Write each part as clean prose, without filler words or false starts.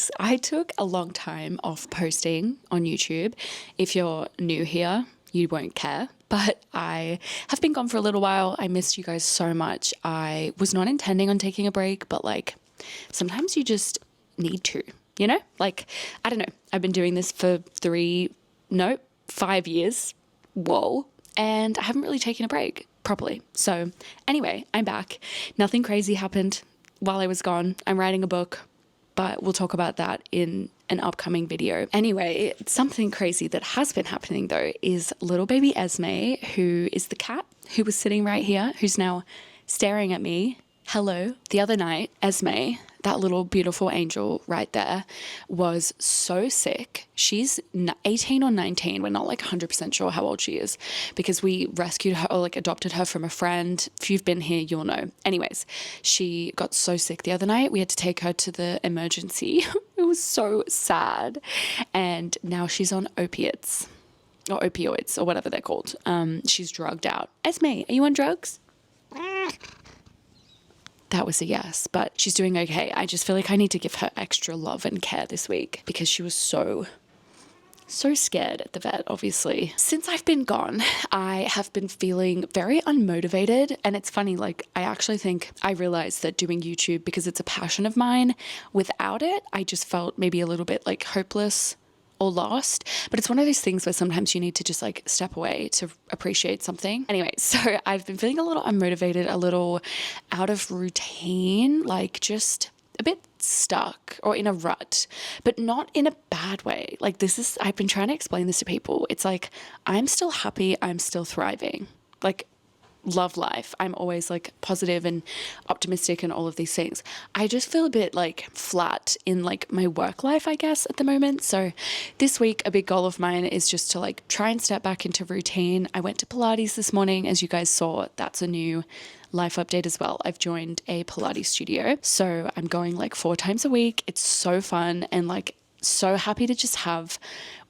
guys. I took a long time off posting on YouTube. If you're new here, you won't care, but I have been gone for a little while. I missed you guys so much. I was not intending on taking a break, but like sometimes you just need to, you know? Like, I don't know. I've been doing this for 5 years. Whoa. And I haven't really taken a break properly. So anyway, I'm back. Nothing crazy happened while I was gone. I'm writing a book, but we'll talk about that in an upcoming video. Anyway, something crazy that has been happening though is little baby Esme, who is the cat who was sitting right here, who's now staring at me. Hello. The other night, Esme, that little beautiful angel right there, was so sick. She's 18 or 19. We're not like 100% sure how old she is because we rescued her or like adopted her from a friend. If you've been here, you'll know. Anyways, she got so sick the other night. We had to take her to the emergency. It was so sad. And now she's on opiates or opioids or whatever they're called. She's drugged out. Esme, are you on drugs? That was a yes, but she's doing okay. I just feel like I need to give her extra love and care this week because she was so scared at the vet, obviously. Since I've been gone, I have been feeling very unmotivated. And it's funny, like, I actually think I realized that doing YouTube, because it's a passion of mine, without it, I just felt maybe a little bit like hopeless or lost. But it's one of those things where sometimes you need to just like step away to appreciate something. Anyway, so I've been feeling a little unmotivated, a little out of routine, like just a bit stuck or in a rut, but not in a bad way. Like I've been trying to explain this to people. It's like, I'm still happy. I'm still thriving. Like, love life. I'm always like positive and optimistic and all of these things. I just feel a bit like flat in like my work life, I guess, at the moment. So this week, a big goal of mine is just to like try and step back into routine. I went to Pilates this morning. As you guys saw, that's a new life update as well. I've joined a Pilates studio. So I'm going like 4 times a week. It's so fun and like so happy to just have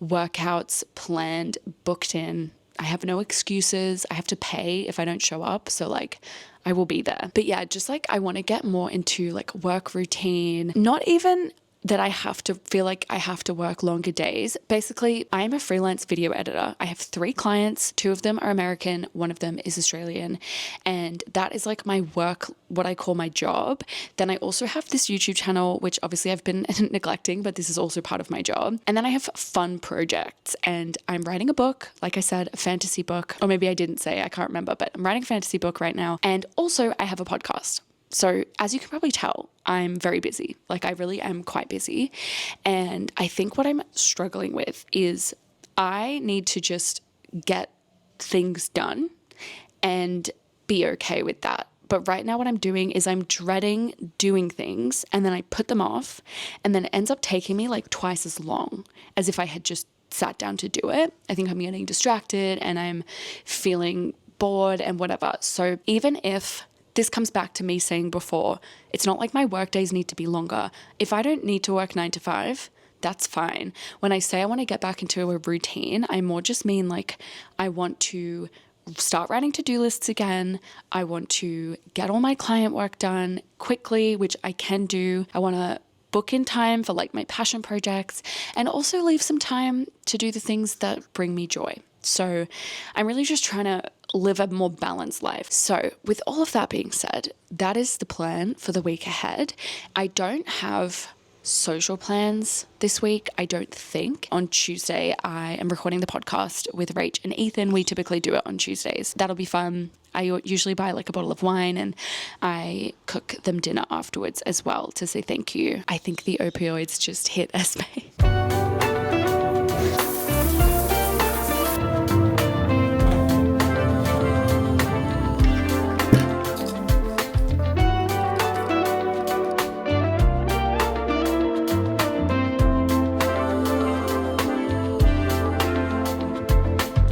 workouts planned, booked in. I have no excuses. I have to pay if I don't show up. So like I will be there. But yeah, just like I want to get more into like work routine, not even that I have to feel like I have to work longer days. Basically, I'm a freelance video editor. I have 3 clients. 2 of them are American. 1 of them is Australian. And that is like my work, what I call my job. Then I also have this YouTube channel, which obviously I've been neglecting, but this is also part of my job. And then I have fun projects and I'm writing a book, like I said, a fantasy book, or maybe I didn't say, I can't remember, but I'm writing a fantasy book right now. And also I have a podcast. So as you can probably tell, I'm very busy. Like I really am quite busy. And I think what I'm struggling with is I need to just get things done and be okay with that. But right now what I'm doing is I'm dreading doing things and then I put them off and then it ends up taking me like twice as long as if I had just sat down to do it. I think I'm getting distracted and I'm feeling bored and whatever. So even if this comes back to me saying before, it's not like my work days need to be longer. If I don't need to work 9 to 5, that's fine. When I say I want to get back into a routine, I more just mean like I want to start writing to-do lists again. I want to get all my client work done quickly, which I can do. I want to book in time for like my passion projects and also leave some time to do the things that bring me joy. So I'm really just trying to live a more balanced life. So with all of that being said, that is the plan for the week ahead. I don't have social plans this week, I don't think. On Tuesday, I am recording the podcast with Rach and Ethan. We typically do it on Tuesdays. That'll be fun. I usually buy like a bottle of wine and I cook them dinner afterwards as well to say thank you. I think the opioids just hit Esme.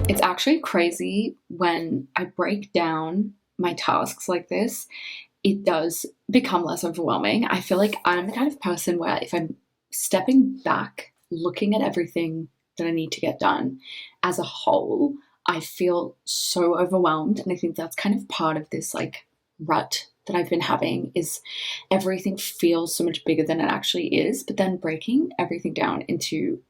It's actually crazy when I break down my tasks like this, it does become less overwhelming. I feel like I'm the kind of person where if I'm stepping back, looking at everything that I need to get done as a whole, I feel so overwhelmed. And I think that's kind of part of this like rut that I've been having is everything feels so much bigger than it actually is, but then breaking everything down into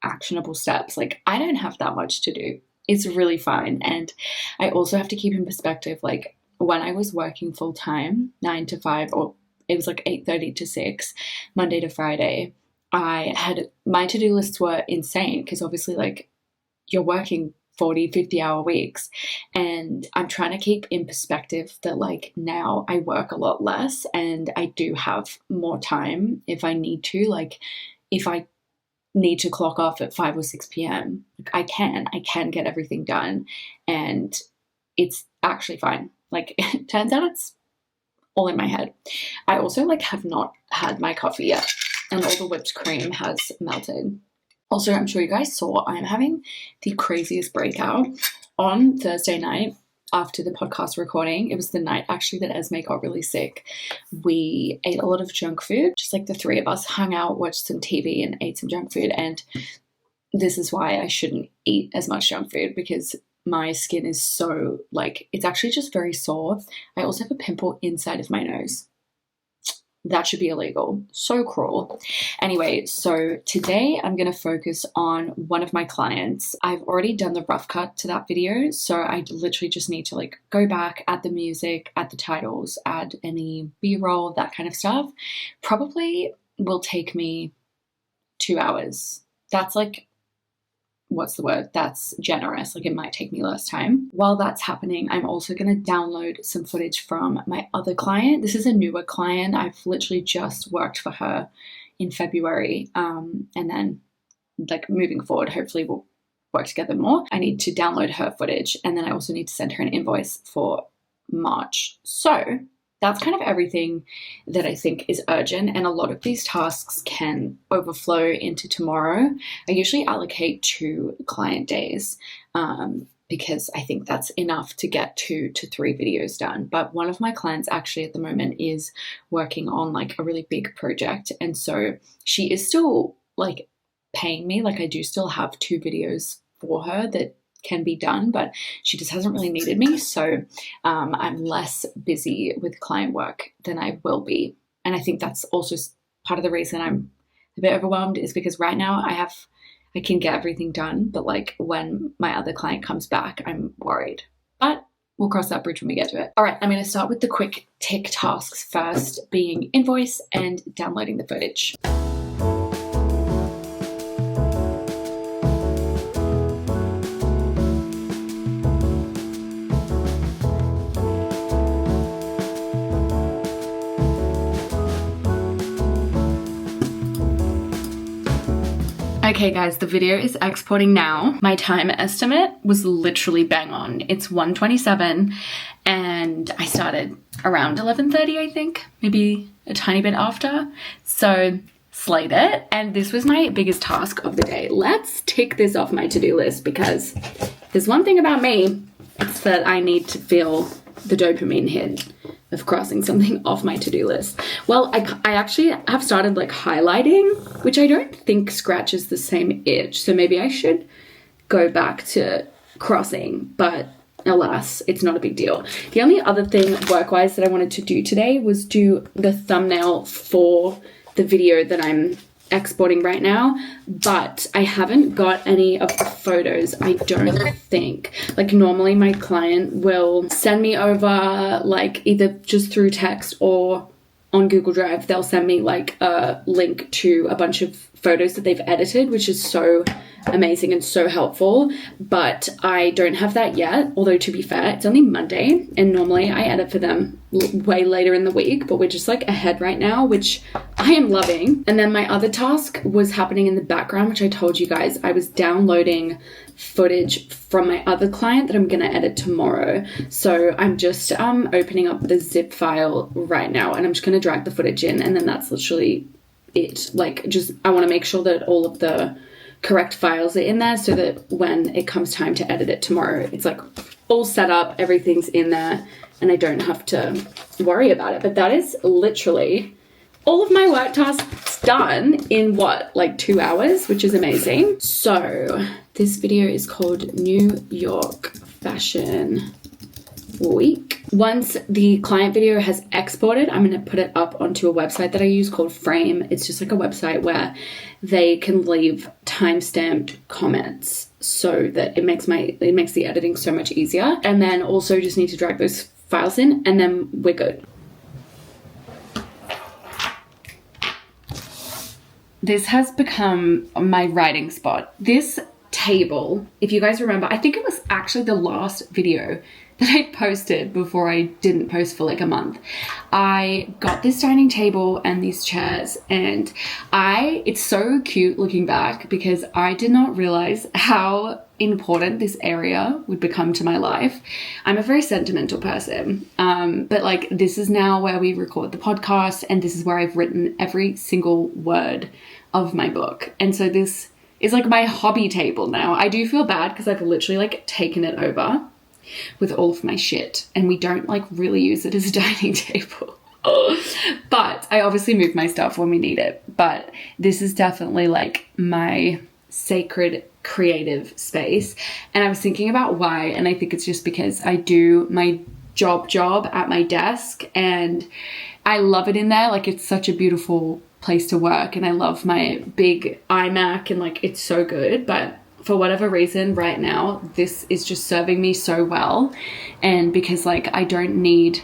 actionable steps. Like, I don't have that much to do. It's really fine. And I also have to keep in perspective, like when I was working full time, 9 to 5, or it was like 8:30 to 6, Monday to Friday, my to-do lists were insane because obviously like you're working 40, 50-hour weeks. And I'm trying to keep in perspective that like now I work a lot less and I do have more time if I need to. Like if I need to clock off at 5 or 6 p.m., like I can get everything done. And it's actually fine. Like it turns out it's all in my head. I also like have not had my coffee yet and all the whipped cream has melted. Also, I'm sure you guys saw I'm having the craziest breakout on Thursday night after the podcast recording. It was the night actually that Esme got really sick. We ate a lot of junk food, just like the three of us hung out, watched some TV and ate some junk food. And this is why I shouldn't eat as much junk food, because my skin is so like, it's actually just very sore. I also have a pimple inside of my nose. That should be illegal. So cruel. Anyway, so today I'm going to focus on one of my clients. I've already done the rough cut to that video, so I literally just need to like go back, add the music, add the titles, add any B-roll, that kind of stuff. Probably will take me 2 hours. That's like, what's the word? That's generous. Like it might take me less time. While that's happening, I'm also going to download some footage from my other client. This is a newer client. I've literally just worked for her in February. And then like moving forward, hopefully we'll work together more. I need to download her footage and then I also need to send her an invoice for March. So that's kind of everything that I think is urgent, and a lot of these tasks can overflow into tomorrow. I usually allocate 2 client days because I think that's enough to get 2 to 3 videos done. But one of my clients actually at the moment is working on like a really big project, and so she is still like paying me. Like I do still have 2 videos for her that can be done, but she just hasn't really needed me. So I'm less busy with client work than I will be. And I think that's also part of the reason I'm a bit overwhelmed, is because right now I can get everything done, but like when my other client comes back, I'm worried. But we'll cross that bridge when we get to it. All right, I'm going to start with the quick tick tasks first, being invoice and downloading the footage. Okay guys, the video is exporting now. My time estimate was literally bang on. It's 1:27 and I started around 11:30, I think, maybe a tiny bit after. So slayed it. And this was my biggest task of the day. Let's tick this off my to-do list, because there's one thing about me, it's that I need to feel the dopamine hit of crossing something off my to-do list. Well, I actually have started like highlighting, which I don't think scratches the same itch. So maybe I should go back to crossing, but alas, it's not a big deal. The only other thing work-wise that I wanted to do today was do the thumbnail for the video that I'm exporting right now, but I haven't got any of the photos, I don't think. Like normally my client will send me over like either just through text or on Google Drive, they'll send me like a link to a bunch of photos that they've edited, which is so amazing and so helpful, but I don't have that yet. Although to be fair, it's only Monday and normally I edit for them way later in the week, but we're just like ahead right now, which I am loving. And then my other task was happening in the background, which I told you guys. I was downloading footage from my other client that I'm gonna edit tomorrow. So I'm just opening up the zip file right now and I'm just gonna drag the footage in, and then that's literally it. Like, just I want to make sure that all of the correct files are in there so that when it comes time to edit it tomorrow, it's like all set up, everything's in there, and I don't have to worry about it. But that is literally all of my work tasks done in what, like 2 hours, which is amazing. So this video is called New York Fashion week. Once the client video has exported, I'm going to put it up onto a website that I use called Frame. It's just like a website where they can leave timestamped comments so that it makes the editing so much easier. And then also just need to drag those files in and then we're good. This has become my writing spot. This table, if you guys remember, I think it was actually the last video that I posted before I didn't post for like a month. I got this dining table and these chairs, and it's so cute looking back because I did not realize how important this area would become to my life. I'm a very sentimental person, but like this is now where we record the podcast, and this is where I've written every single word of my book. And so this is like my hobby table now. I do feel bad because I've literally like taken it over with all of my shit, and we don't like really use it as a dining table. But I obviously move my stuff when we need it. But this is definitely like my sacred creative space. And I was thinking about why, and I think it's just because I do my job at my desk and I love it in there. Like it's such a beautiful place to work, and I love my big iMac and like it's so good. But for whatever reason right now, this is just serving me so well. And because like I don't need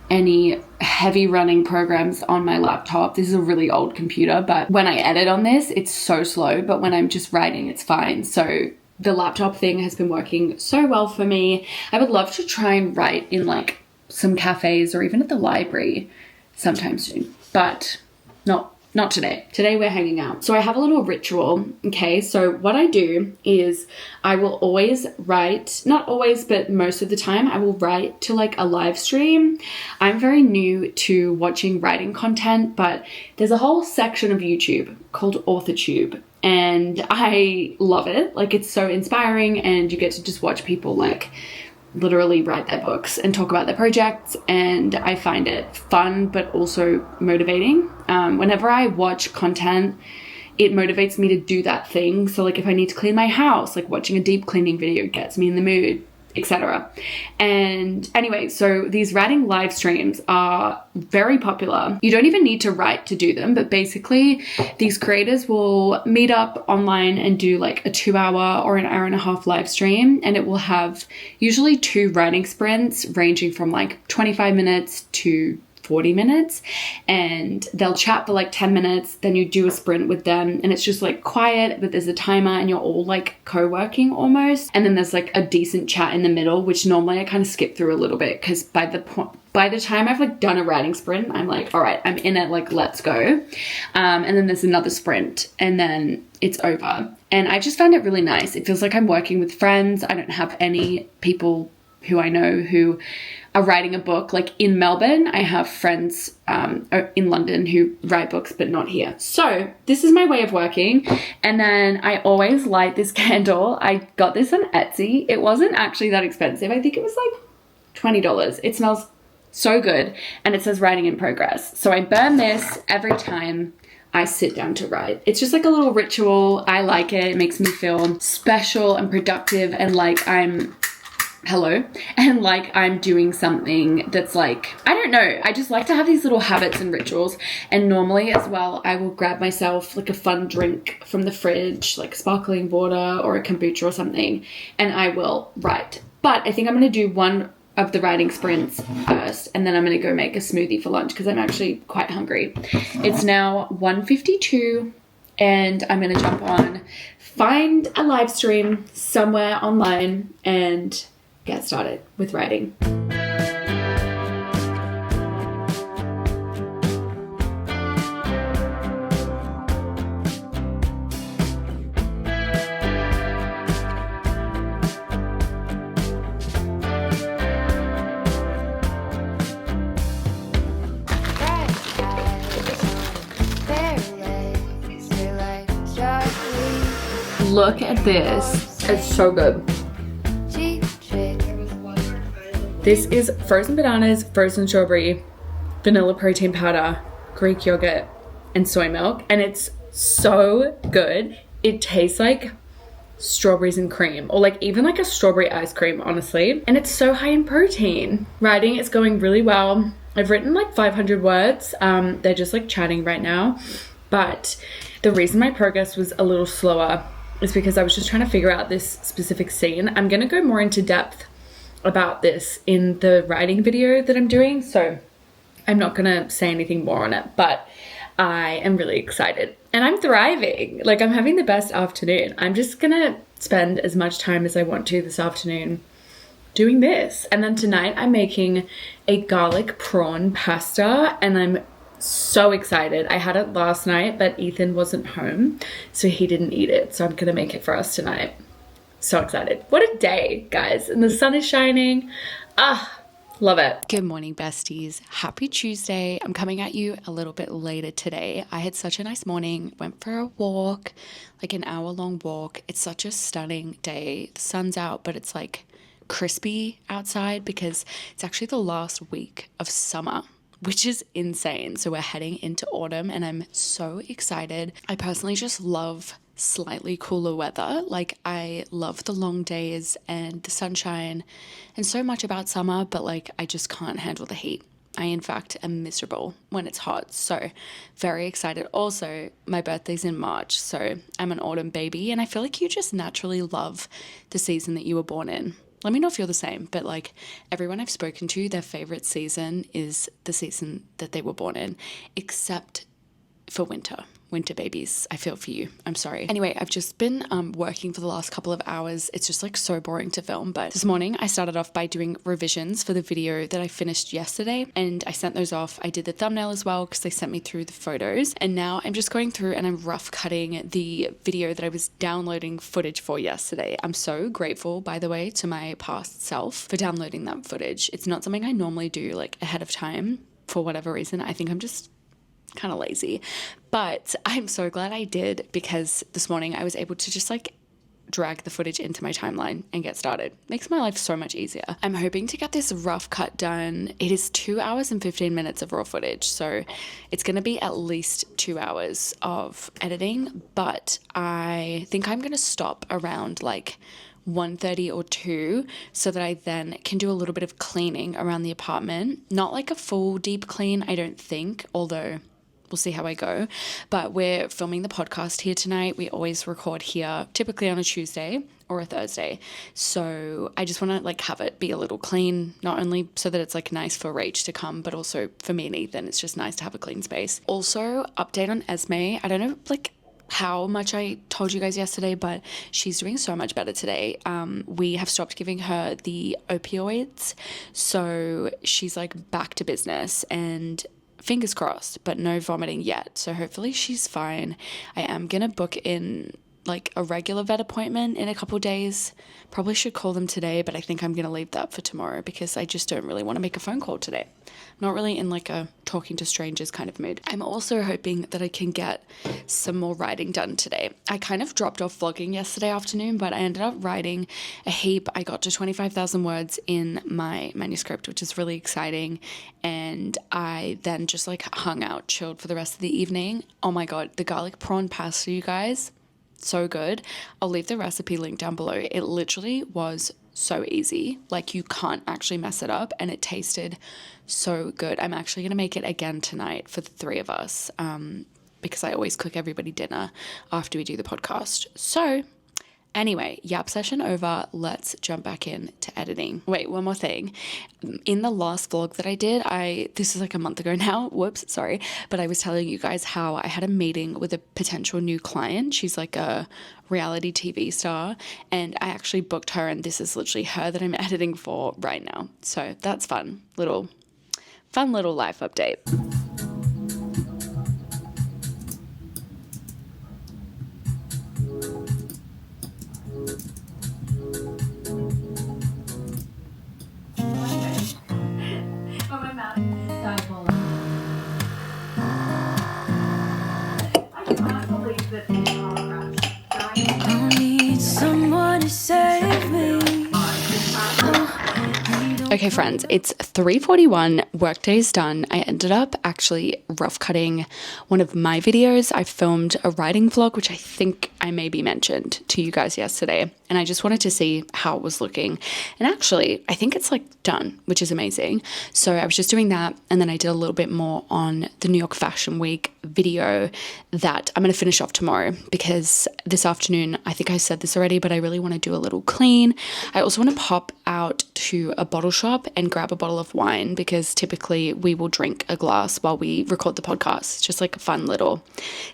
any heavy running programs on my laptop. This is a really old computer, but when I edit on this, it's so slow, but when I'm just writing, it's fine. So the laptop thing has been working so well for me. I would love to try and write in like some cafes or even at the library sometime soon, but not today. Today we're hanging out. So I have a little ritual, okay? So what I do is I will always write, not always, but most of the time I will write to like a live stream. I'm very new to watching writing content, but there's a whole section of YouTube called AuthorTube, and I love it. Like it's so inspiring, and you get to just watch people like literally write their books and talk about their projects, and I find it fun but also motivating. Whenever I watch content, it motivates me to do that thing. So like if I need to clean my house, like watching a deep cleaning video gets me in the mood, etc. And anyway, so these writing live streams are very popular. You don't even need to write to do them, but basically these creators will meet up online and do like a 2-hour or an hour and a half live stream, and it will have usually 2 writing sprints ranging from like 25 minutes to 40 minutes, and they'll chat for like 10 minutes, then you do a sprint with them, and it's just like quiet, but there's a timer and you're all like co-working almost, and then there's like a decent chat in the middle, which normally I kind of skip through a little bit because by the time I've like done a writing sprint, I'm like, all right, I'm in it, like let's go. And then there's another sprint and then it's over, and I just found it really nice. It feels like I'm working with friends. I don't have any people who I know who are writing a book. Like in Melbourne, I have friends in London who write books, but not here. So this is my way of working. And then I always light this candle. I got this on Etsy. It wasn't actually that expensive. I think it was like $20. It smells so good. And it says writing in progress. So I burn this every time I sit down to write. It's just like a little ritual. I like it. It makes me feel special and productive and like I'm doing something that's like, I don't know, I just like to have these little habits and rituals. And normally as well, I will grab myself like a fun drink from the fridge, like sparkling water or a kombucha or something, and I will write. But I think I'm going to do one of the writing sprints first, and then I'm going to go make a smoothie for lunch because I'm actually quite hungry. It's now 1:52 and I'm going to jump on, find a live stream somewhere online and get started with writing. Look at this. It's so good. This is frozen bananas, frozen strawberry, vanilla protein powder, Greek yogurt, and soy milk. And it's so good. It tastes like strawberries and cream, or like even like a strawberry ice cream, honestly. And it's so high in protein. Writing is going really well. I've written like 500 words. They're just like chatting right now. But the reason my progress was a little slower is because I was just trying to figure out this specific scene. I'm going to go more into depth about this in the writing video that I'm doing, so I'm not going to say anything more on it, but I am really excited and I'm thriving. Like, I'm having the best afternoon. I'm just going to spend as much time as I want to this afternoon doing this. And then tonight I'm making a garlic prawn pasta and I'm so excited. I had it last night, but Ethan wasn't home, so he didn't eat it. So I'm going to make it for us tonight. So excited. What a day, guys. And the sun is shining. Love it. Good morning, besties. Happy Tuesday. I'm coming at you a little bit later today. I had such a nice morning. Went for a walk, like an hour-long walk. It's such a stunning day. The sun's out, but it's like crispy outside because it's actually the last week of summer, which is insane. So we're heading into autumn and I'm so excited. I personally just love slightly cooler weather. Like, I love the long days and the sunshine and so much about summer, but like I just can't handle the heat. I in fact am miserable when it's hot. So very excited. Also, my birthday's in March, so I'm an autumn baby and I feel like you just naturally love the season that you were born in. Let me know if you're the same, but like everyone I've spoken to, their favorite season is the season that they were born in, except for winter babies. I feel for you. I'm sorry. Anyway, I've just been working for the last couple of hours. It's just like so boring to film, but this morning I started off by doing revisions for the video that I finished yesterday and I sent those off. I did the thumbnail as well because they sent me through the photos, and now I'm just going through and I'm rough cutting the video that I was downloading footage for yesterday. I'm so grateful, by the way, to my past self for downloading that footage. It's not something I normally do like ahead of time for whatever reason. I think I'm just kind of lazy, but I'm so glad I did because this morning I was able to just like drag the footage into my timeline and get started. Makes my life so much easier. I'm hoping to get this rough cut done. It is 2 hours and 15 minutes of raw footage, so it's going to be at least 2 hours of editing, but I think I'm going to stop around like 1:30 or 2 so that I then can do a little bit of cleaning around the apartment. Not like a full deep clean, I don't think, although we'll see how I go. But we're filming the podcast here tonight. We always record here, typically on a Tuesday or a Thursday. So I just want to like have it be a little clean, not only so that it's like nice for Rach to come, but also for me and Ethan. It's just nice to have a clean space. Also, update on Esme. I don't know like how much I told you guys yesterday, but she's doing so much better today. We have stopped giving her the opioids, so she's like back to business and fingers crossed, but no vomiting yet. So hopefully she's fine. I am gonna book in like a regular vet appointment in a couple days. Probably should call them today, but I think I'm gonna leave that for tomorrow because I just don't really want to make a phone call today. Not really in like a talking to strangers kind of mood. I'm also hoping that I can get some more writing done today. I kind of dropped off vlogging yesterday afternoon, but I ended up writing a heap. I got to 25,000 words in my manuscript, which is really exciting. And I then just like hung out, chilled for the rest of the evening. Oh my God, the garlic prawn pasta, you guys. So good. I'll leave the recipe link down below. It literally was so easy. Like, you can't actually mess it up, and it tasted so good. I'm actually going to make it again tonight for the three of us because I always cook everybody dinner after we do the podcast. So anyway, yap session over. Let's jump back in to editing. Wait, one more thing. In the last vlog that I did, this is like a month ago now, whoops, sorry, but I was telling you guys how I had a meeting with a potential new client. She's like a reality TV star, and I actually booked her, and this is literally her that I'm editing for right now. So that's fun little life update. I need someone to save me. I Okay, friends, it's 3:41, workday is done. I ended up actually rough cutting one of my videos. I filmed a writing vlog, which I think I maybe mentioned to you guys yesterday, and I just wanted to see how it was looking. And actually, I think it's like done, which is amazing. So I was just doing that, and then I did a little bit more on the New York Fashion Week video that I'm going to finish off tomorrow, because this afternoon, I think I said this already, but I really want to do a little clean. I also want to pop out to a bottle shop and grab a bottle of wine, because typically we will drink a glass while we record the podcast. It's just like a fun little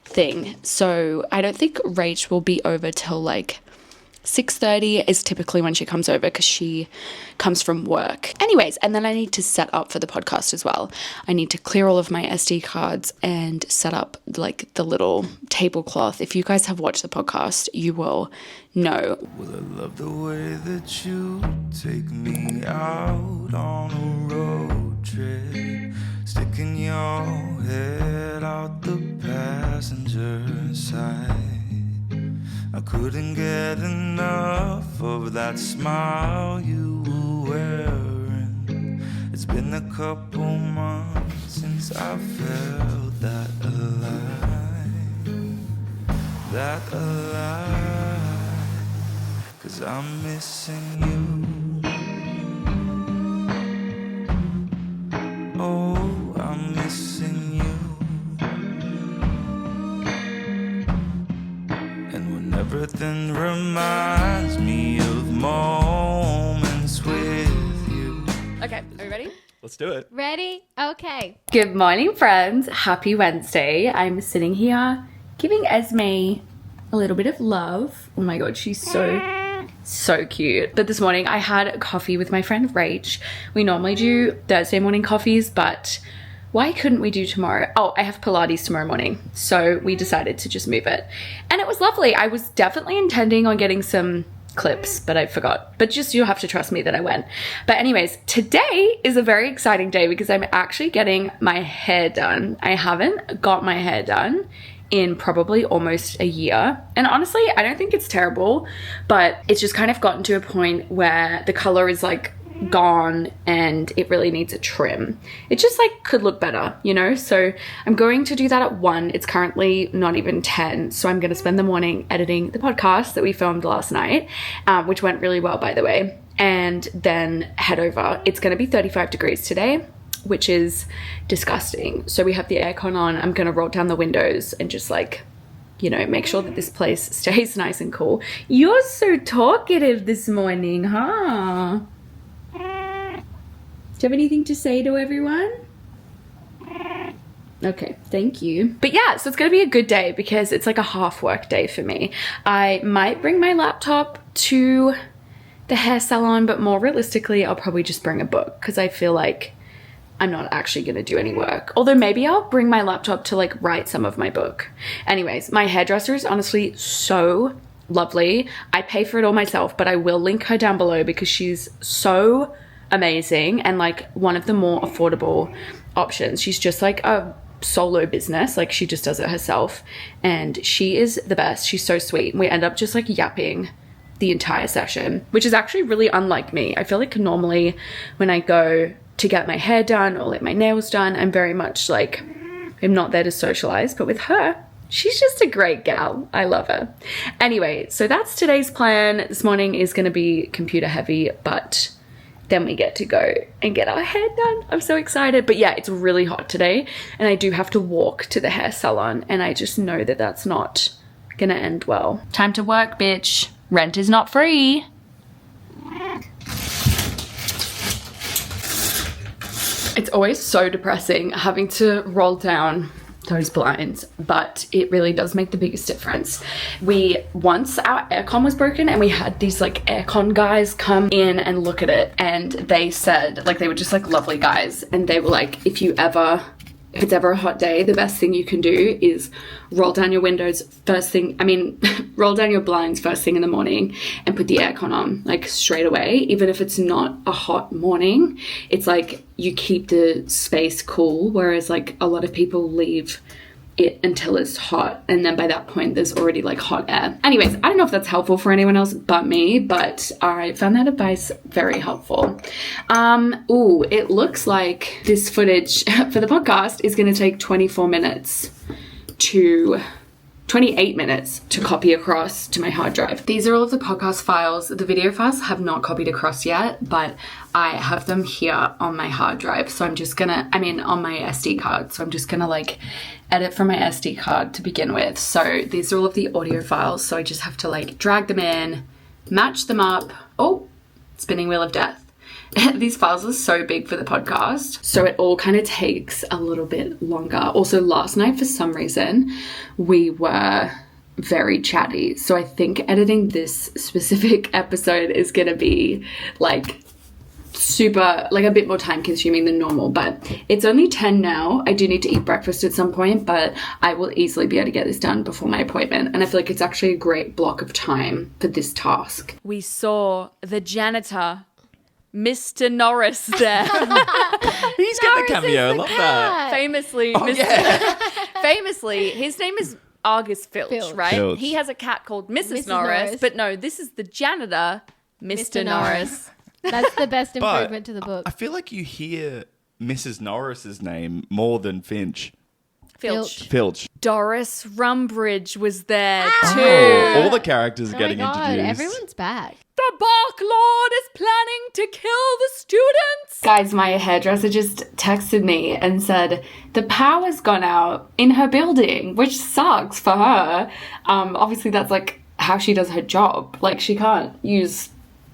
thing. So I don't think Rach will be over till like 6:30 is typically when she comes over, because she comes from work. Anyways, and then I need to set up for the podcast as well. I need to clear all of my SD cards and set up like the little tablecloth. If you guys have watched the podcast, you will know. Well, I love the way that you take me out on a road trip, sticking your head out the passenger side. I couldn't get enough of that smile you were wearing. It's been a couple months since I felt that alive, 'cause I'm missing you. Oh, I'm missing you. Everything reminds me of moments with you. Okay, are we ready? Let's do it. Ready? Okay. Good morning, friends. Happy Wednesday. I'm sitting here giving Esme a little bit of love. Oh my God, she's so cute. But this morning I had coffee with my friend Rach. We normally do Thursday morning coffees, but why couldn't we do tomorrow? Oh, I have Pilates tomorrow morning. So we decided to just move it. And it was lovely. I was definitely intending on getting some clips, but I forgot. But just, you'll have to trust me that I went. But anyways, today is a very exciting day because I'm actually getting my hair done. I haven't got my hair done in probably almost a year. And honestly, I don't think it's terrible, but it's just kind of gotten to a point where the color is like gone and it really needs a trim. It just like could look better, you know? So I'm going to do that at 1. It's currently not even 10. So I'm going to spend the morning editing the podcast that we filmed last night, which went really well, by the way, and then head over. It's going to be 35 degrees today, which is disgusting. So we have the aircon on. I'm going to roll down the windows and just like, you know, make sure that this place stays nice and cool. You're so talkative this morning, huh? Do you have anything to say to everyone? Okay, thank you. But yeah, so it's gonna be a good day because it's like a half work day for me. I might bring my laptop to the hair salon, but more realistically, I'll probably just bring a book because I feel like I'm not actually gonna do any work. Although maybe I'll bring my laptop to like write some of my book. Anyways, my hairdresser is honestly so lovely. I pay for it all myself, but I will link her down below because she's so amazing and like one of the more affordable options. She's just like a solo business, like she just does it herself, and she is the best. She's so sweet. We end up just like yapping the entire session, which is actually really unlike me. I feel like normally when I go to get my hair done or like my nails done, I'm very much like, I'm not there to socialize, but with her, she's just a great gal. I love her. Anyway, so that's today's plan. This morning is going to be computer heavy, but then we get to go and get our hair done. I'm so excited. But yeah, it's really hot today and I do have to walk to the hair salon, and I just know that that's not gonna end well. Time to work, bitch. Rent is not free. It's always so depressing having to roll down those blinds, but it really does make the biggest difference. Once our aircon was broken and we had these like aircon guys come in and look at it, and they said, like, they were just like lovely guys, and they were like, if it's ever a hot day, the best thing you can do is roll down your windows roll down your blinds first thing in the morning and put the aircon on like straight away. Even if it's not a hot morning, it's like you keep the space cool, whereas like a lot of people leave it until it's hot, and then by that point there's already like hot air. Anyways, I don't know if that's helpful for anyone else but me, but I found that advice very helpful. It looks like this footage for the podcast is going to take 28 minutes to copy across to my hard drive. These are all of the podcast files. The video files have not copied across yet, but I have them here on my hard drive. So on my SD card. So I'm just gonna like edit from my SD card to begin with. So these are all of the audio files. So I just have to like drag them in, match them up. Oh, spinning wheel of death. These files are so big for the podcast, so it all kind of takes a little bit longer. Also, last night, for some reason, we were very chatty. So I think editing this specific episode is going to be like super, like a bit more time consuming than normal, but it's only 10 now. I do need to eat breakfast at some point, but I will easily be able to get this done before my appointment. And I feel like it's actually a great block of time for this task. We saw the janitor, Mr. Norris, there. He's got a cameo. I love that. Famously, famously, his name is Argus Filch, right? Filch. He has a cat called Mrs. Norris, but no, this is the janitor, Mr. Norris. That's the best improvement to the book. I feel like you hear Mrs. Norris's name more than Finch. Filch. Doris Rumbridge was there too. Oh, all the characters are getting introduced. Everyone's back. The Bark Lord is planning to kill the students. Guys, my hairdresser just texted me and said the power's gone out in her building, which sucks for her. Obviously that's like how she does her job. Like she can't use,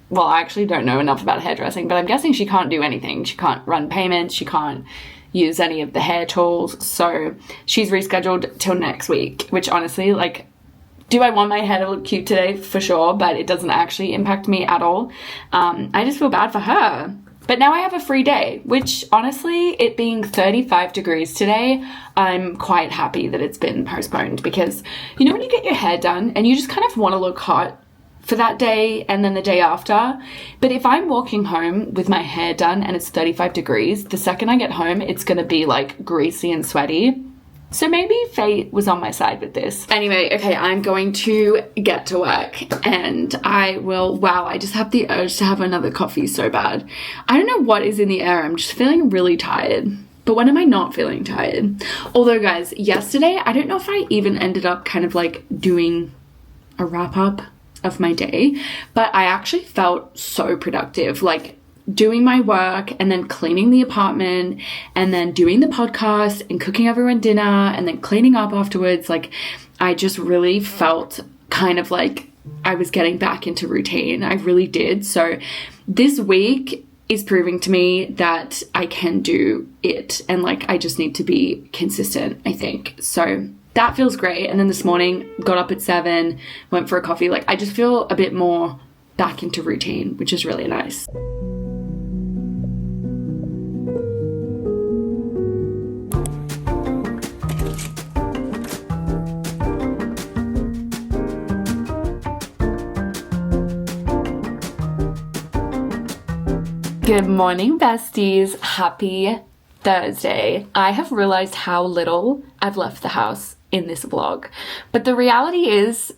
well, I actually don't know enough about hairdressing, but I'm guessing she can't do anything. She can't run payments. She can't use any of the hair tools. So she's rescheduled till next week, which honestly, like, do I want my hair to look cute today? For sure, but it doesn't actually impact me at all. I just feel bad for her. But now I have a free day, which honestly, it being 35 degrees today, I'm quite happy that it's been postponed, because you know when you get your hair done and you just kind of want to look hot for that day and then the day after. But if I'm walking home with my hair done and it's 35 degrees, the second I get home, it's going to be like greasy and sweaty. So maybe fate was on my side with this. Anyway, okay, I'm going to get to work and I just have the urge to have another coffee so bad. I don't know what is in the air. I'm just feeling really tired. But when am I not feeling tired? Although guys, yesterday, I don't know if I even ended up kind of like doing a wrap up of my day, but I actually felt so productive, like doing my work and then cleaning the apartment and then doing the podcast and cooking everyone dinner and then cleaning up afterwards. Like I just really felt kind of like I was getting back into routine. I really did. So this week is proving to me that I can do it, and like I just need to be consistent, I think. So that feels great. And then this morning, got up at 7, went for a coffee. Like I just feel a bit more back into routine, which is really nice. Good morning, besties. Happy Thursday. I have realized how little I've left the house in this vlog, but the reality is,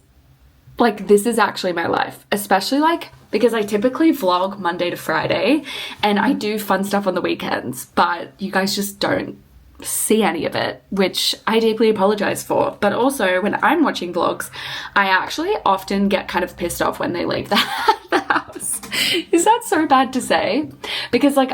like, this is actually my life, especially like because I typically vlog Monday to Friday and I do fun stuff on the weekends, but you guys just don't see any of it, which I deeply apologize for. But also when I'm watching vlogs, I actually often get kind of pissed off when they leave the house. Is that so bad to say? Because like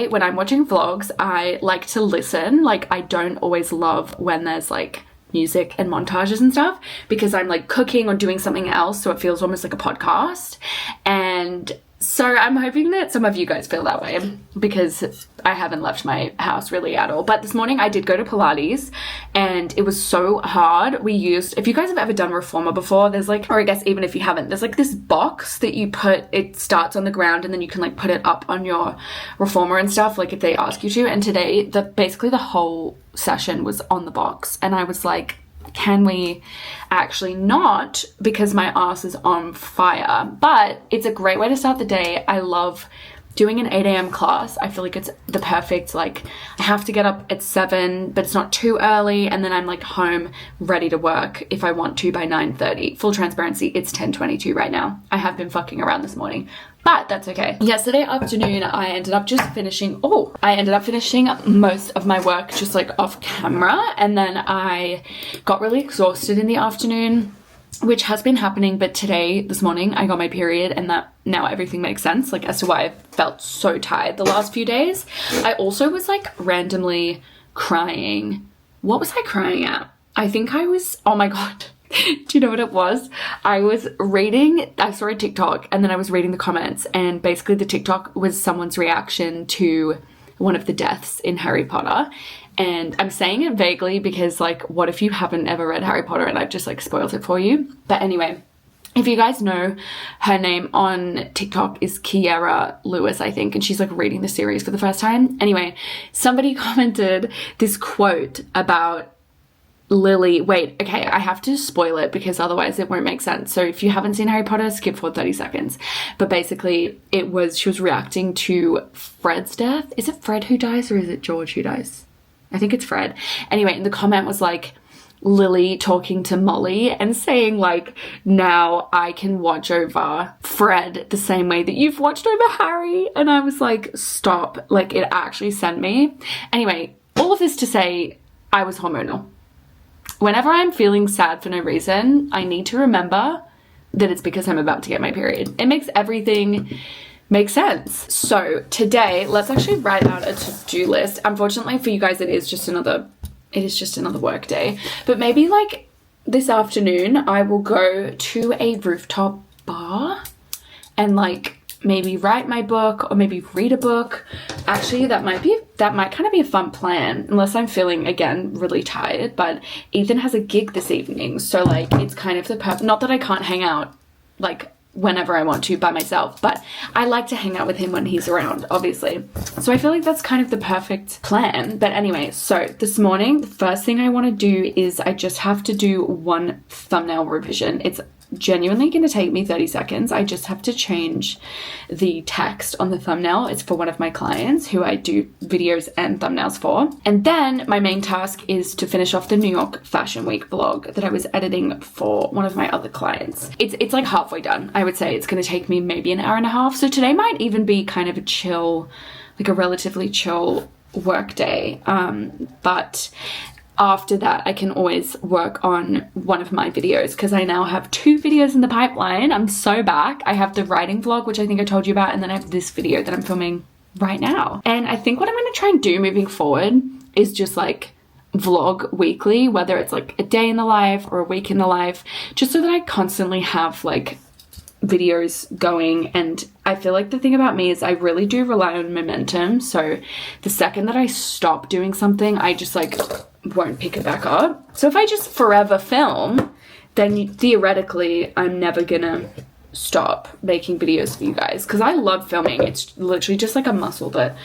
when I'm watching vlogs, I like to listen. Like I don't always love when there's like music and montages and stuff, because I'm like cooking or doing something else, so it feels almost like a podcast. And so I'm hoping that some of you guys feel that way, because I haven't left my house really at all. But this morning I did go to Pilates and it was so hard. If you guys have ever done reformer before, there's like, or I guess even if you haven't, there's like this box that you put, it starts on the ground and then you can like put it up on your reformer and stuff, like if they ask you to. And today, basically the whole session was on the box. And I was like, can we actually not, because my ass is on fire? But it's a great way to start the day. I love doing an 8 a.m. class. I feel like it's the perfect, like, I have to get up at 7, but it's not too early, and then I'm like home ready to work if I want to by 9:30. Full transparency, it's 10:22 right now. I have been fucking around this morning, but that's okay. Yesterday afternoon, I ended up finishing most of my work just like off camera, and then I got really exhausted in the afternoon, which has been happening, but this morning, I got my period, and that now everything makes sense, like, as to why I felt so tired the last few days. I also was, like, randomly crying. What was I crying at? I think I was, oh my God. Do you know what it was? I saw a TikTok, and then I was reading the comments, and basically the TikTok was someone's reaction to one of the deaths in Harry Potter. And I'm saying it vaguely because, like, what if you haven't ever read Harry Potter and I've just, like, spoiled it for you? But anyway, if you guys know, her name on TikTok is Kiera Lewis, I think, and she's, like, reading the series for the first time. Anyway, somebody commented this quote about Lily. Wait, okay, I have to spoil it because otherwise it won't make sense. So if you haven't seen Harry Potter, skip forward 30 seconds. But basically, she was reacting to Fred's death. Is it Fred who dies or is it George who dies? I think it's Fred. Anyway, and the comment was like Lily talking to Molly and saying, like, now I can watch over Fred the same way that you've watched over Harry. And I was like, stop. Like, it actually sent me. Anyway, all of this to say, I was hormonal. Whenever I'm feeling sad for no reason, I need to remember that it's because I'm about to get my period. It makes everything make sense. So today, let's actually write out a to-do list. Unfortunately for you guys, it is just another work day. But maybe like this afternoon, I will go to a rooftop bar and like maybe write my book or maybe read a book. Actually, that might kind of be a fun plan, unless I'm feeling, again, really tired. But Ethan has a gig this evening, so like it's kind of not that I can't hang out like whenever I want to by myself, but I like to hang out with him when he's around, obviously. So I feel like that's kind of the perfect plan. But anyway, so this morning, the first thing I want to do is I just have to do one thumbnail revision. It's genuinely going to take me 30 seconds. I just have to change the text on the thumbnail. It's for one of my clients who I do videos and thumbnails for. And then my main task is to finish off the New York Fashion Week blog that I was editing for one of my other clients. It's like halfway done. I would say it's going to take me maybe an hour and a half. So today might even be kind of a relatively chill work day. But after that, I can always work on one of my videos because I now have 2 videos in the pipeline. I'm so back. I have the writing vlog, which I think I told you about, and then I have this video that I'm filming right now. And I think what I'm going to try and do moving forward is just like vlog weekly, whether it's like a day in the life or a week in the life, just so that I constantly have like videos going. And I feel like the thing about me is I really do rely on momentum. So the second that I stop doing something, I just like won't pick it back up. So if I just forever film, then theoretically I'm never gonna stop making videos for you guys because I love filming. It's literally just like a muscle that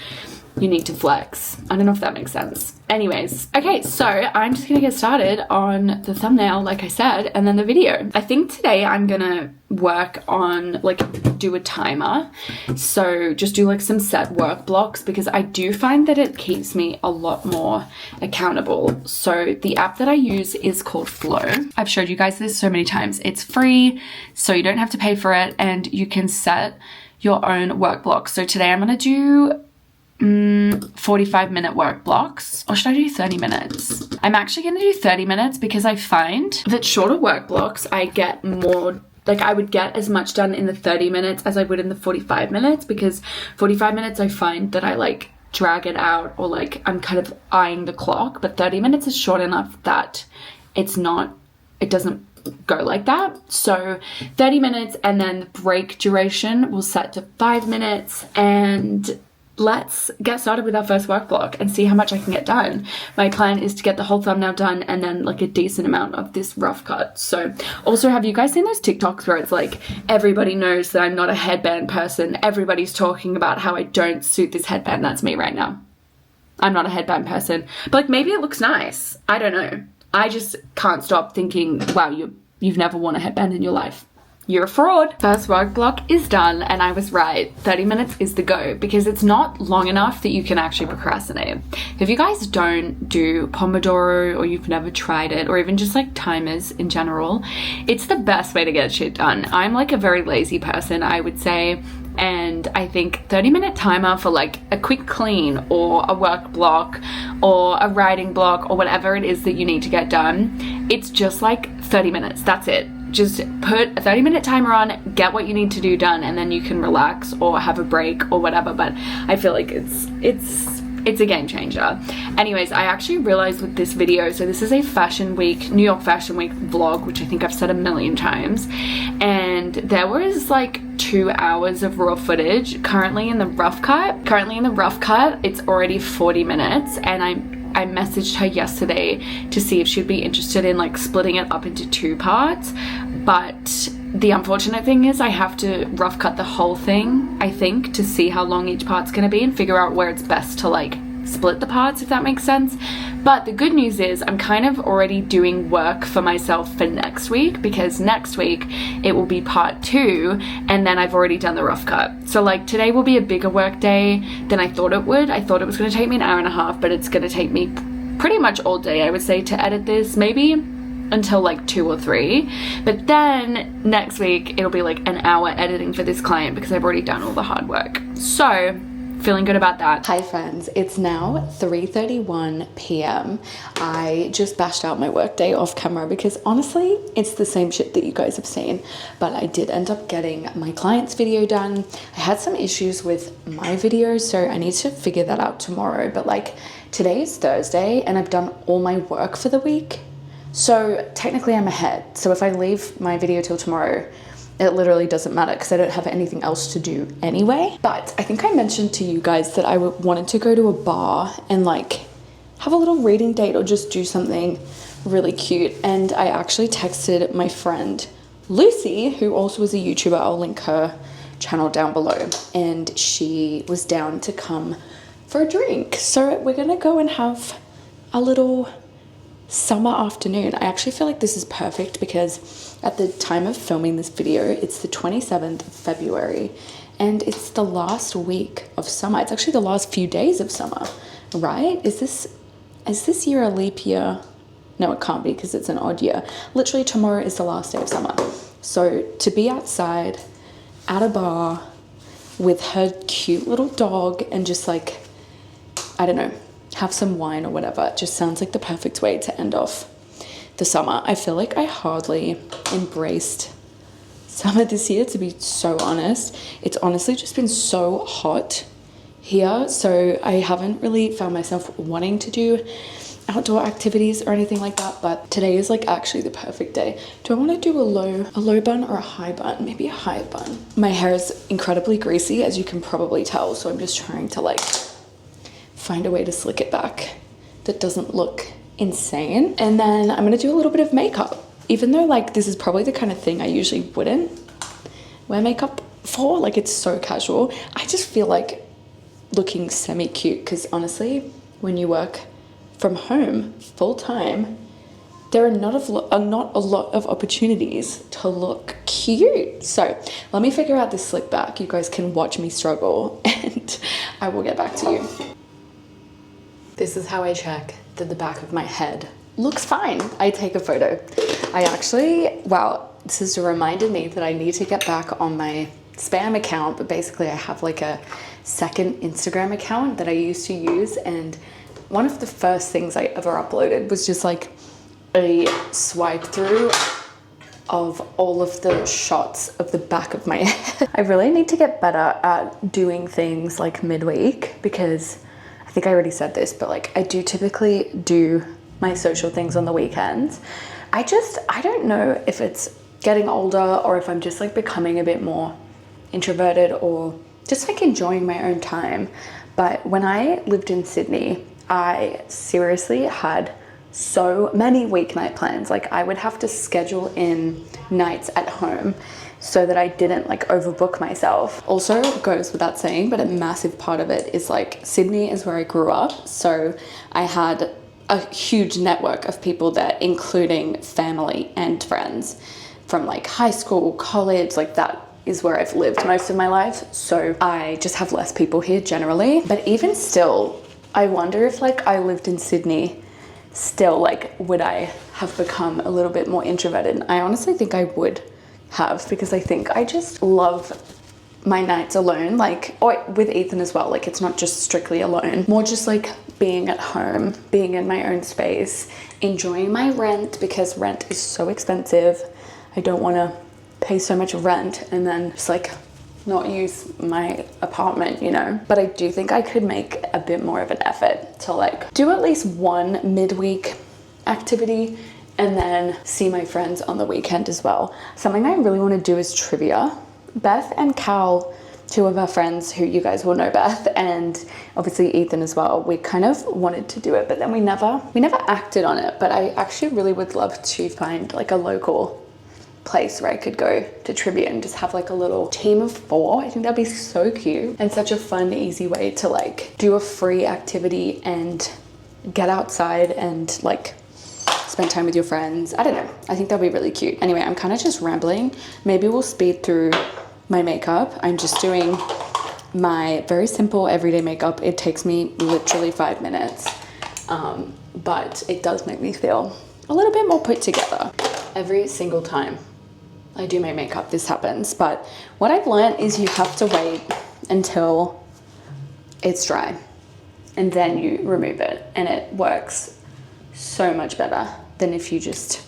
you need to flex. I don't know if that makes sense. Anyways, okay, so I'm just gonna get started on the thumbnail, like I said, and then the video. I think today I'm gonna work on do a timer. So just do like some set work blocks because I do find that it keeps me a lot more accountable. So the app that I use is called Flow. I've showed you guys this so many times. It's free, so you don't have to pay for it, and you can set your own work blocks. So today I'm gonna do 45-minute work blocks, or should I do 30 minutes? I'm actually going to do 30 minutes because I find that shorter work blocks, I get more, I would get as much done in the 30 minutes as I would in the 45 minutes, because 45 minutes I find that I drag it out, or I'm kind of eyeing the clock, but 30 minutes is short enough that it doesn't go like that. So 30 minutes, and then the break duration we'll set to 5 minutes, and let's get started with our first work block and see how much I can get done. My plan is to get the whole thumbnail done and then a decent amount of this rough cut. So also, have you guys seen those TikToks where it's everybody knows that I'm not a headband person, everybody's talking about how I don't suit this headband? That's me right now. I'm not a headband person, but maybe it looks nice. I don't know. I just can't stop thinking, wow, you've never worn a headband in your life. you're a fraud. First work block is done, and I was right. 30 minutes is the go because it's not long enough that you can actually procrastinate. If you guys don't do Pomodoro or you've never tried it, or even just like timers in general, it's the best way to get shit done. I'm like a very lazy person, I would say. And I think 30-minute timer for like a quick clean or a work block or a writing block or whatever it is that you need to get done, it's just like 30 minutes. That's it. Just put a 30-minute timer on, get what you need to do done, and then you can relax or have a break or whatever. But I feel like it's a game changer. Anyways, I actually realized with this video, so this is a fashion week, New York Fashion Week vlog, which I think I've said a million times, and there was like 2 hours of raw footage currently in the rough cut. It's already 40 minutes, and I messaged her yesterday to see if she'd be interested in like splitting it up into 2 parts, but the unfortunate thing is I have to rough cut the whole thing, I think, to see how long each part's gonna be and figure out where it's best to like split the parts, if that makes sense. But the good news is I'm kind of already doing work for myself for next week, because next week it will be part 2 and then I've already done the rough cut. So like today will be a bigger work day than I thought it would. I thought it was gonna take me an hour and a half, but it's gonna take me pretty much all day, I would say, to edit this, maybe until like 2 or 3. But then next week it'll be like an hour editing for this client because I've already done all the hard work. So feeling good about that. Hi friends, it's now 3:31 p.m. I just bashed out my workday off camera because honestly it's the same shit that you guys have seen, but I did end up getting my client's video done. I had some issues with my video, so I need to figure that out tomorrow. But like today is Thursday and I've done all my work for the week, so technically I'm ahead. So if I leave my video till tomorrow, it literally doesn't matter because I don't have anything else to do anyway. But I think I mentioned to you guys that I wanted to go to a bar and like have a little reading date or just do something really cute. And I actually texted my friend Lucy, who also is a YouTuber. I'll link her channel down below. And she was down to come for a drink. So we're gonna go and have a little summer afternoon. I actually feel like this is perfect because at the time of filming this video, it's the 27th of February and it's the last week of summer. It's actually the last few days of summer, right? Is this year a leap year? No, it can't be because it's an odd year. Literally tomorrow is the last day of summer. So to be outside at a bar with her cute little dog and just like, I don't know, have some wine or whatever, it just sounds like the perfect way to end off the summer. I feel like I hardly embraced summer this year, to be so honest. It's honestly just been so hot here, so I haven't really found myself wanting to do outdoor activities or anything like that. But today is like actually the perfect day. Do I want to do a low bun or a high bun? Maybe a high bun. My hair is incredibly greasy, as you can probably tell, so I'm just trying to like find a way to slick it back that doesn't look insane. And then I'm gonna do a little bit of makeup, even though like this is probably the kind of thing I usually wouldn't wear makeup for. Like it's so casual. I just feel like looking semi-cute because honestly, when you work from home full time, there are not a lot of opportunities to look cute. So let me figure out this slick back. You guys can watch me struggle and I will get back to you. This is how I check that the back of my head looks fine. I take a photo. I actually, wow, this has reminded me that I need to get back on my spam account, but basically I have like a second Instagram account that I used to use, and one of the first things I ever uploaded was just like a swipe through of all of the shots of the back of my head. I really need to get better at doing things like midweek, because I think I already said this, but like I do typically do my social things on the weekends. I don't know if it's getting older or if I'm just like becoming a bit more introverted or just like enjoying my own time. But when I lived in Sydney, I seriously had so many weeknight plans. Like I would have to schedule in nights at home so that I didn't like overbook myself. Also goes without saying, but a massive part of it is like Sydney is where I grew up. So I had a huge network of people there, including family and friends from like high school, college, like that is where I've lived most of my life. So I just have less people here generally. But even still, I wonder if like I lived in Sydney, still like would I have become a little bit more introverted? And I honestly think I would have, because I think I just love my nights alone, like, or with Ethan as well. Like it's not just strictly alone, more just like being at home, being in my own space, enjoying my rent, because rent is so expensive. I don't want to pay so much rent and then just like not use my apartment, you know. But I do think I could make a bit more of an effort to like do at least one midweek activity and then see my friends on the weekend as well. Something I really want to do is trivia. Beth and Cal, two of our friends who you guys will know, Beth, and obviously Ethan as well, we kind of wanted to do it, but then we never acted on it. But I actually really would love to find like a local place where I could go to trivia and just have like a little team of 4. I think that'd be so cute and such a fun, easy way to like do a free activity and get outside and like spend time with your friends. I don't know. I think that'd be really cute. Anyway, I'm kind of just rambling. Maybe we'll speed through my makeup. I'm just doing my very simple everyday makeup. It takes me literally 5 minutes, but it does make me feel a little bit more put together. Every single time I do my makeup, this happens. But what I've learned is you have to wait until it's dry and then you remove it, and it works so much better than if you just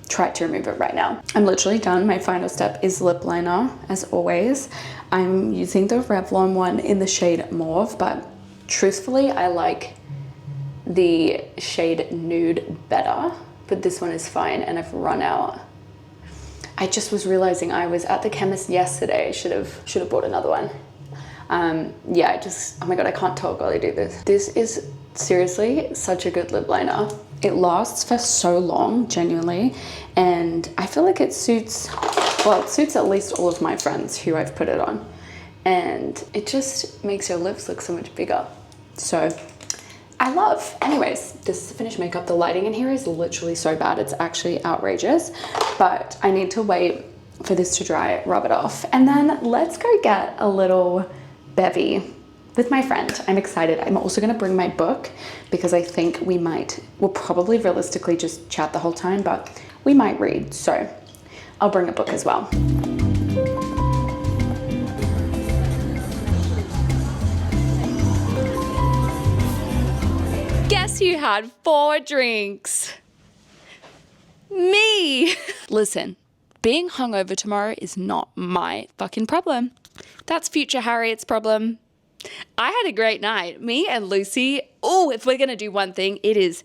try to remove it right now. I'm literally done. My final step is lip liner, as always. I'm using the Revlon one in the shade Mauve, but truthfully, I like the shade Nude better, but this one is fine, and I've run out. I just was realizing I was at the chemist yesterday. Should have bought another one. Yeah, oh my God, I can't talk while I do this. This is seriously such a good lip liner. It lasts for so long, genuinely, and I feel like it suits at least all of my friends who I've put it on, and it just makes your lips look so much bigger. So I love. Anyways, this is the finished makeup. The lighting in here is literally so bad. It's actually outrageous, but I need to wait for this to dry, rub it off, and then let's go get a little bevy with my friend. I'm excited. I'm also going to bring my book because I think we'll probably realistically just chat the whole time, but we might read. So I'll bring a book as well. Guess who had 4 drinks? Me. Listen, being hungover tomorrow is not my fucking problem. That's future Harriet's problem. I had a great night. Me and Lucy. Oh, if we're going to do one thing, it is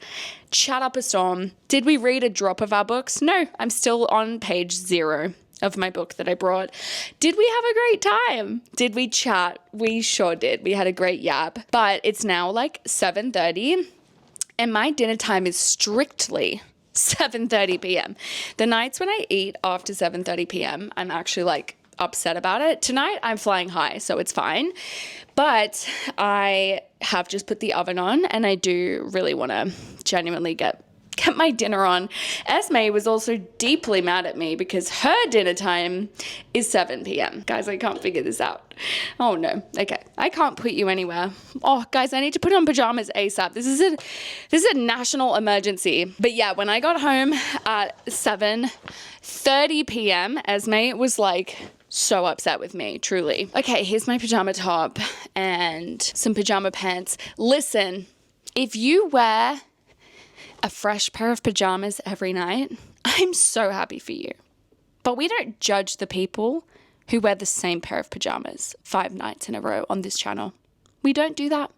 chat up a storm. Did we read a drop of our books? No, I'm still on page 0 of my book that I brought. Did we have a great time? Did we chat? We sure did. We had a great yap. But it's now like 7:30 and my dinner time is strictly 7:30 p.m. The nights when I eat after 7:30 p.m., I'm actually like upset about it. Tonight I'm flying high, so it's fine. But I have just put the oven on and I do really want to genuinely get my dinner on. Esme was also deeply mad at me because her dinner time is 7 p.m. Guys, I can't figure this out. Oh no. Okay. I can't put you anywhere. Oh, guys, I need to put on pajamas ASAP. This is a national emergency. But yeah, when I got home at 7:30 p.m., Esme was like so upset with me, truly. Okay, here's my pajama top and some pajama pants. Listen, if you wear a fresh pair of pajamas every night, I'm so happy for you. But we don't judge the people who wear the same pair of pajamas 5 nights in a row on this channel. We don't do that.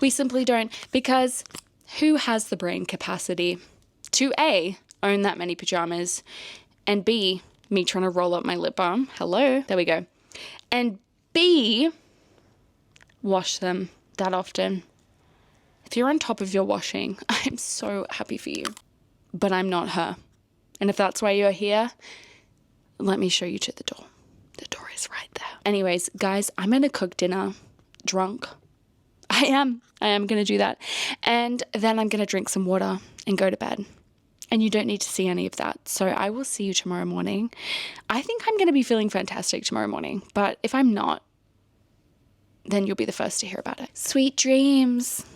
We simply don't, because who has the brain capacity to A, own that many pajamas, and B, me trying to roll up my lip balm. Hello. There we go. And B, wash them that often. If you're on top of your washing, I'm so happy for you. But I'm not her. And if that's why you're here, let me show you to the door. The door is right there. Anyways, guys, I'm going to cook dinner drunk. I am going to do that. And then I'm going to drink some water and go to bed. and you don't need to see any of that. So I will see you tomorrow morning. I think I'm going to be feeling fantastic tomorrow morning, but if I'm not, then you'll be the first to hear about it. Sweet dreams.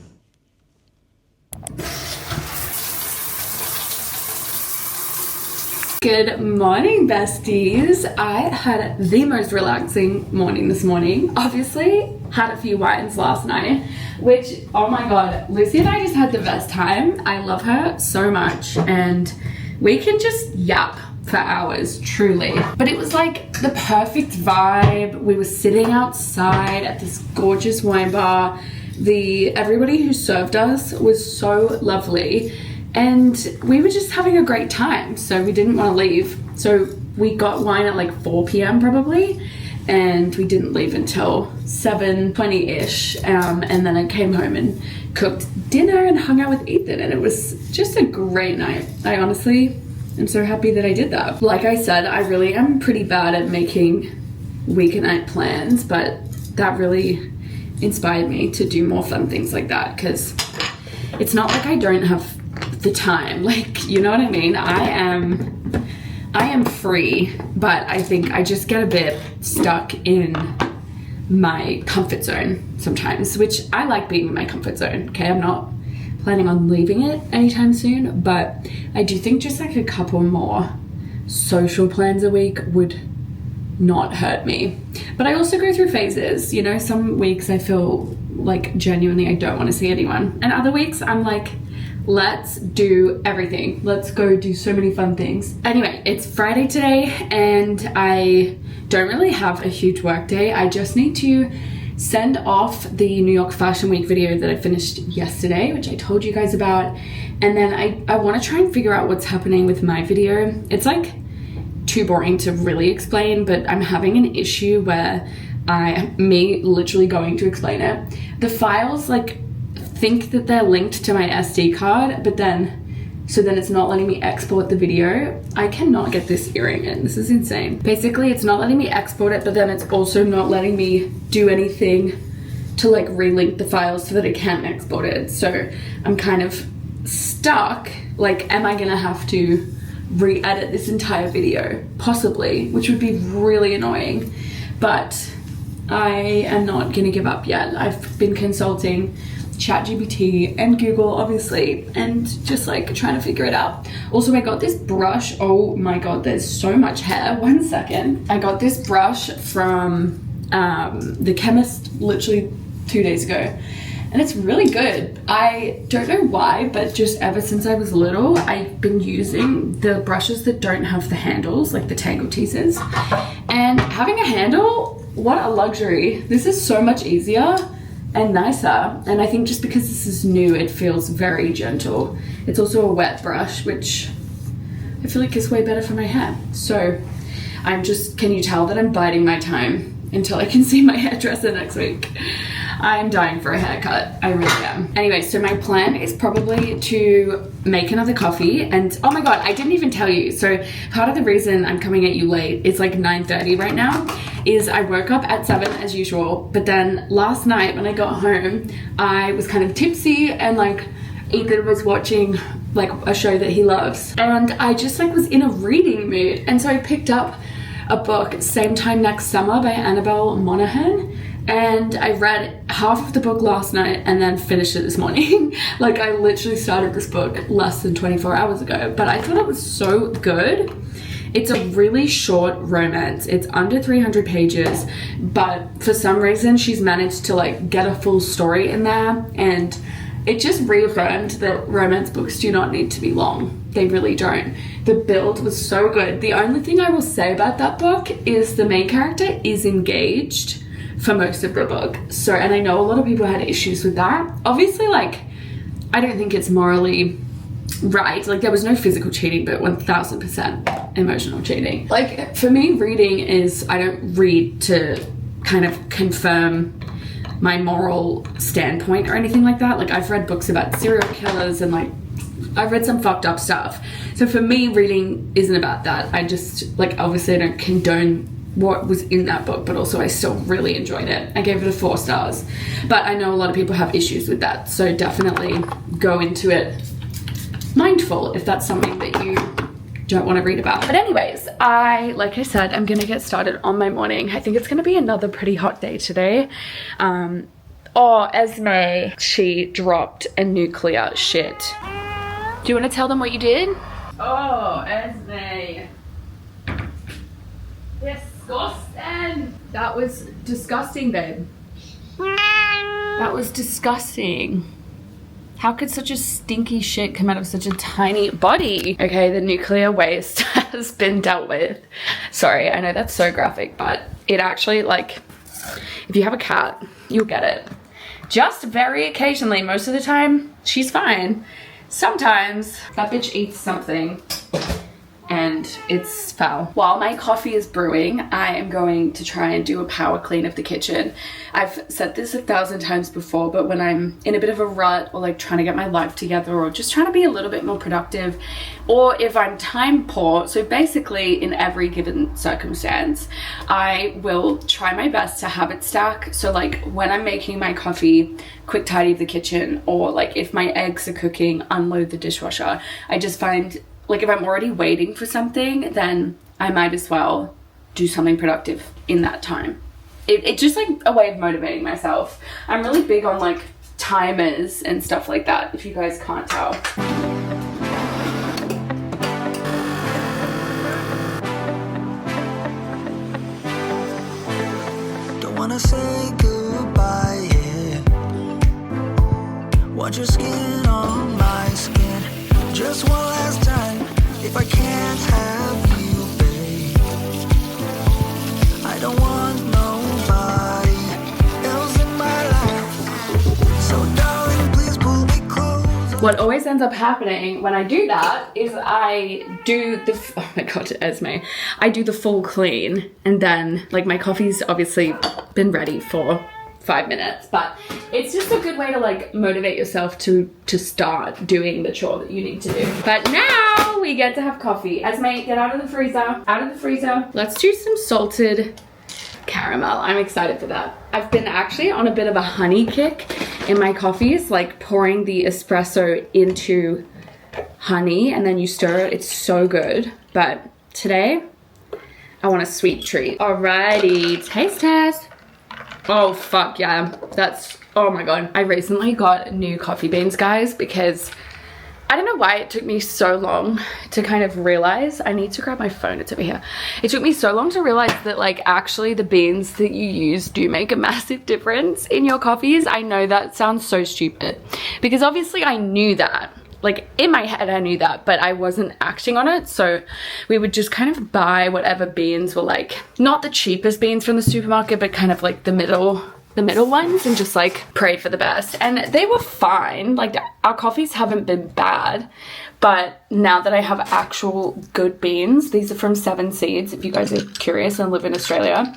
Good morning, besties. I had the most relaxing morning this morning. Obviously, had a few wines last night, which, oh my god, Lucy and I just had the best time. I love her so much, and we can just yap for hours, truly. But it was like the perfect vibe. We were sitting outside at this gorgeous wine bar. Everybody who served us was so lovely. And we were just having a great time, so we didn't want to leave. So we got wine at like 4 p.m. probably, and we didn't leave until 7:20-ish. And then I came home and cooked dinner and hung out with Ethan, and it was just a great night. I honestly am so happy that I did that. Like I said, I really am pretty bad at making weeknight plans, but that really inspired me to do more fun things like that, because it's not like I don't have the time, like, you know what I mean? I am free, but I think I just get a bit stuck in my comfort zone sometimes, which I like being in my comfort zone. Okay, I'm not planning on leaving it anytime soon, but I do think just like a couple more social plans a week would not hurt me. But I also go through phases, you know. Some weeks I feel like genuinely I don't want to see anyone, and other weeks I'm like, let's do everything. Let's go do so many fun things. Anyway, it's Friday today, and I don't really have a huge work day. I just need to send off the New York Fashion Week video that I finished yesterday, which I told you guys about. And then I want to try and figure out what's happening with my video. It's like too boring to really explain, but I'm having an issue where me literally going to explain it. The files like think that they're linked to my SD card, but then it's not letting me export the video. I cannot get this earring in. This is insane. Basically, it's not letting me export it, but then it's also not letting me do anything to like relink the files so that I can export it. So I'm kind of stuck. Like, am I gonna have to re-edit this entire video? Possibly, which would be really annoying, but I am not gonna give up yet. I've been consulting ChatGPT and Google, obviously, and just like trying to figure it out. Also, I got this brush. Oh my god, there's so much hair. 1 second. I got this brush from the chemist literally 2 days ago, and it's really good. I don't know why, but just ever since I was little, I've been using the brushes that don't have the handles, like the Tangle teasers, and having a handle, what a luxury. This is so much easier and nicer, and I think just because this is new, it feels very gentle. It's also a wet brush, which I feel like is way better for my hair. So can you tell that I'm biding my time until I can see my hairdresser next week? I'm dying for a haircut. I really am. Anyway, so my plan is probably to make another coffee, and oh my god, I didn't even tell you. So part of the reason I'm coming at you late, it's like 9:30 right now, is I woke up at 7 as usual, but then last night when I got home, I was kind of tipsy, and like Ethan was watching like a show that he loves, and I just like was in a reading mood, and so I picked up a book, Same Time Next Summer by Annabelle Monaghan, and I read half of the book last night and then finished it this morning. Like, I literally started this book less than 24 hours ago, but I thought it was so good. It's a really short romance. It's under 300 pages, but for some reason she's managed to like get a full story in there, and it just reaffirmed that romance books do not need to be long. They really don't. The build was so good. The only thing I will say about that book is the main character is engaged for most of the book. So, and I know a lot of people had issues with that. Obviously, like, I don't think it's morally right. Like, there was no physical cheating, but 1000% emotional cheating. Like, for me, reading is, I don't read to kind of confirm my moral standpoint or anything like that. Like, I've read books about serial killers and like I've read some fucked up stuff. So for me, reading isn't about that. I just, like, obviously I don't condone what was in that book, but also I still really enjoyed it. I gave it a 4 stars, but I know a lot of people have issues with that, so definitely go into it mindful if that's something that you don't want to read about. But anyways, like I said, I'm gonna get started on my morning. I think it's gonna be another pretty hot day today. Oh, Esme, she dropped a nuclear shit. Do you want to tell them what you did? Oh, Esme. Disgusting. That was disgusting, babe. That was disgusting. How could such a stinky shit come out of such a tiny body? Okay, the nuclear waste has been dealt with. Sorry, I know that's so graphic, but it actually, like, if you have a cat, you'll get it. Just very occasionally, most of the time, she's fine. Sometimes that bitch eats something and it's foul. While my coffee is brewing, I am going to try and do a power clean of the kitchen. I've said this 1,000 times before, but when I'm in a bit of a rut or like trying to get my life together or just trying to be a little bit more productive, or if I'm time poor, so basically in every given circumstance, I will try my best to habit stack. So like when I'm making my coffee, quick tidy of the kitchen, or like if my eggs are cooking, unload the dishwasher. I just find, like, if I'm already waiting for something, then I might as well do something productive in that time. It's just like a way of motivating myself. I'm really big on like timers and stuff like that, if you guys can't tell. Don't wanna say goodbye, yeah. Want your skin on my skin. Just one last time, if I can't have you, babe, I don't want nobody else in my life. So darling, please pull me close. What always ends up happening when I do that is I do the, oh my god, Esme, I do the full clean, and then like my coffee's obviously been ready for 5 minutes, but it's just a good way to like motivate yourself to start doing the chore that you need to do. But now we get to have coffee. Esme, get out of the freezer, out of the freezer. Let's do some salted caramel. I'm excited for that. I've been actually on a bit of a honey kick in my coffees, like pouring the espresso into honey and then you stir it. It's so good. But today I want a sweet treat. Alrighty, taste test. Oh fuck yeah, that's, oh my god. I recently got new coffee beans, guys, because I don't know why it took me so long to kind of realize, I need to grab my phone, it's over here. It took me so long to realize that like actually the beans that you use do make a massive difference in your coffees. I know that sounds so stupid because obviously I knew that. Like in my head I knew that, but I wasn't acting on it. So we would just kind of buy whatever beans were like, not the cheapest beans from the supermarket, but kind of like the middle ones, and just like pray for the best. And they were fine. Like our coffees haven't been bad, but now that I have actual good beans, these are from 7 Seeds, if you guys are curious and live in Australia.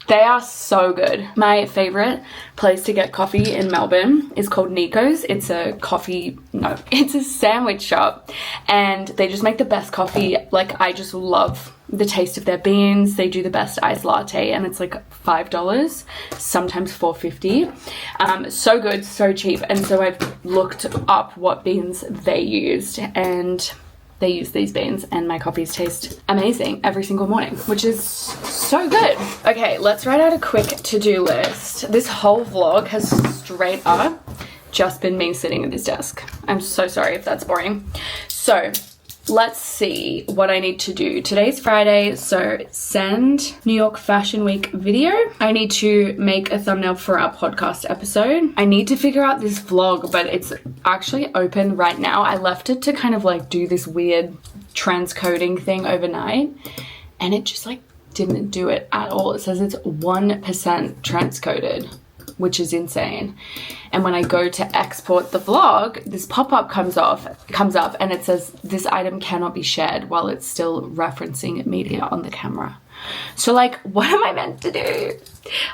They are so good. My favorite place to get coffee in Melbourne is called Nico's. It's it's a sandwich shop and they just make the best coffee. Like I just love the taste of their beans. They do the best iced latte and it's like $5, sometimes $4.50. So good, so cheap. And so I've looked up what beans they used and they use these beans and my coffees taste amazing every single morning, which is so good. Okay, let's write out a quick to-do list. This whole vlog has straight up just been me sitting at this desk. I'm so sorry if that's boring. So let's see what I need to do. Today's Friday, so send New York Fashion Week video. I need to make a thumbnail for our podcast episode. I need to figure out this vlog, but it's actually open right now. I left it to kind of like do this weird transcoding thing overnight and it just like didn't do it at all. It says it's 1% transcoded, which is insane. And when I go to export the vlog, this pop-up comes up and it says this item cannot be shared while it's still referencing media on the camera. So like, what am I meant to do?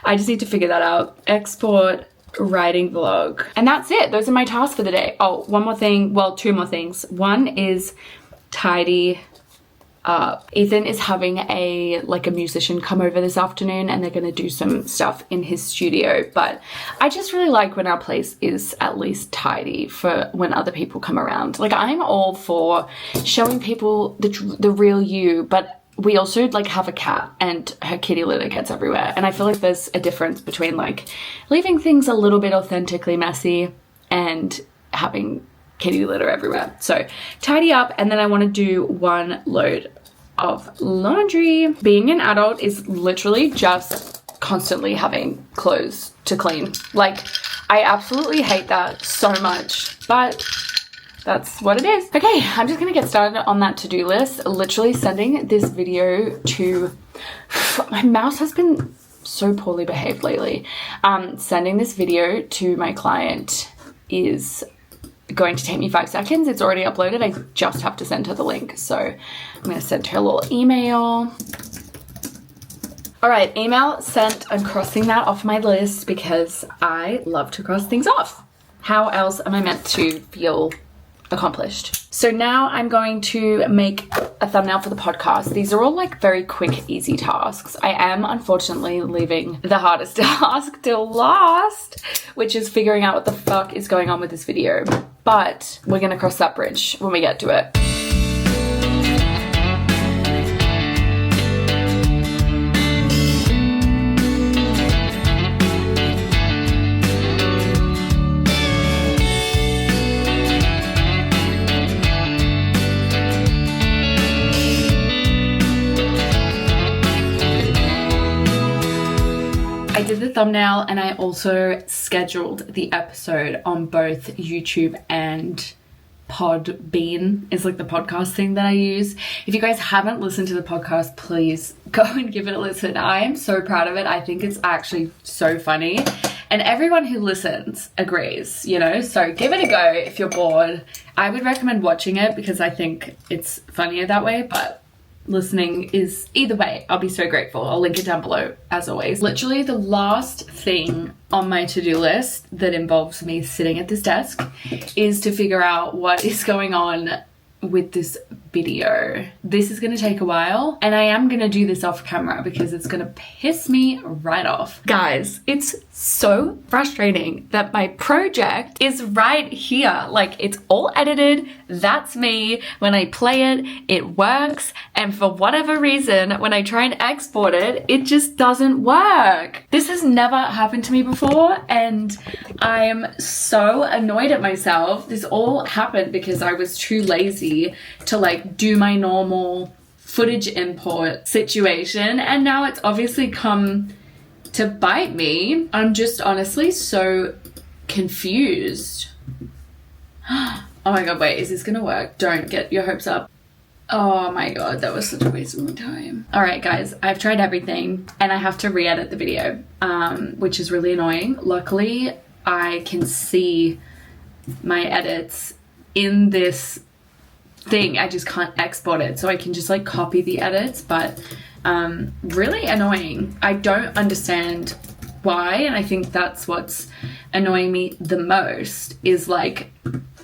I just need to figure that out. Export, writing vlog. And that's it. Those are my tasks for the day. Oh, one more thing. Well, 2 more things. One is tidy up. Ethan is having a musician come over this afternoon, and they're going to do some stuff in his studio. But I just really like when our place is at least tidy for when other people come around. Like, I'm all for showing people the real you, but we also like have a cat and her kitty litter gets everywhere. And I feel like there's a difference between like leaving things a little bit authentically messy and having kitty litter everywhere. So tidy up, and then I want to do one load of laundry. Being an adult is literally just constantly having clothes to clean. Like, I absolutely hate that so much, but that's what it is. Okay, I'm just gonna get started on that to-do list. Literally sending this video to, my mouse has been so poorly behaved lately. Sending this video to my client is going to take me 5 seconds. It's already uploaded. I just have to send her the link. So I'm gonna send her a little email. All right, email sent. I'm crossing that off my list because I love to cross things off. How else am I meant to feel accomplished? So now I'm going to make a thumbnail for the podcast. These are all like very quick, easy tasks. I am unfortunately leaving the hardest task till last, which is figuring out what the fuck is going on with this video. But we're gonna cross that bridge when we get to it. I did the thumbnail, and I also scheduled the episode on both YouTube and Podbean is like the podcast thing that I use. If you guys haven't listened to the podcast, please go and give it a listen. I am so proud of it. I think it's actually so funny, and everyone who listens agrees, you know, so give it a go if you're bored. I would recommend watching it because I think it's funnier that way, but listening is either way. I'll be so grateful. I'll link it down below as always. Literally the last thing on my to-do list that involves me sitting at this desk is to figure out what is going on with this video. This is gonna take a while, and I am gonna do this off camera because it's gonna piss me right off. Guys, it's so frustrating that my project is right here. Like, it's all edited, that's me. When I play it, it works, and for whatever reason, when I try and export it, it just doesn't work. This has never happened to me before, and I am so annoyed at myself. This all happened because I was too lazy to like do my normal footage import situation, and now it's obviously come to bite me. I'm just honestly so confused. Oh my god, wait, is this gonna work? Don't get your hopes up. Oh my god, that was such a waste of my time. All right, guys, I've tried everything, and I have to re-edit the video, which is really annoying. Luckily, I can see my edits in this thing. I just can't export it, so I can just like copy the edits, but really annoying. I don't understand why, and I think that's what's annoying me the most is like,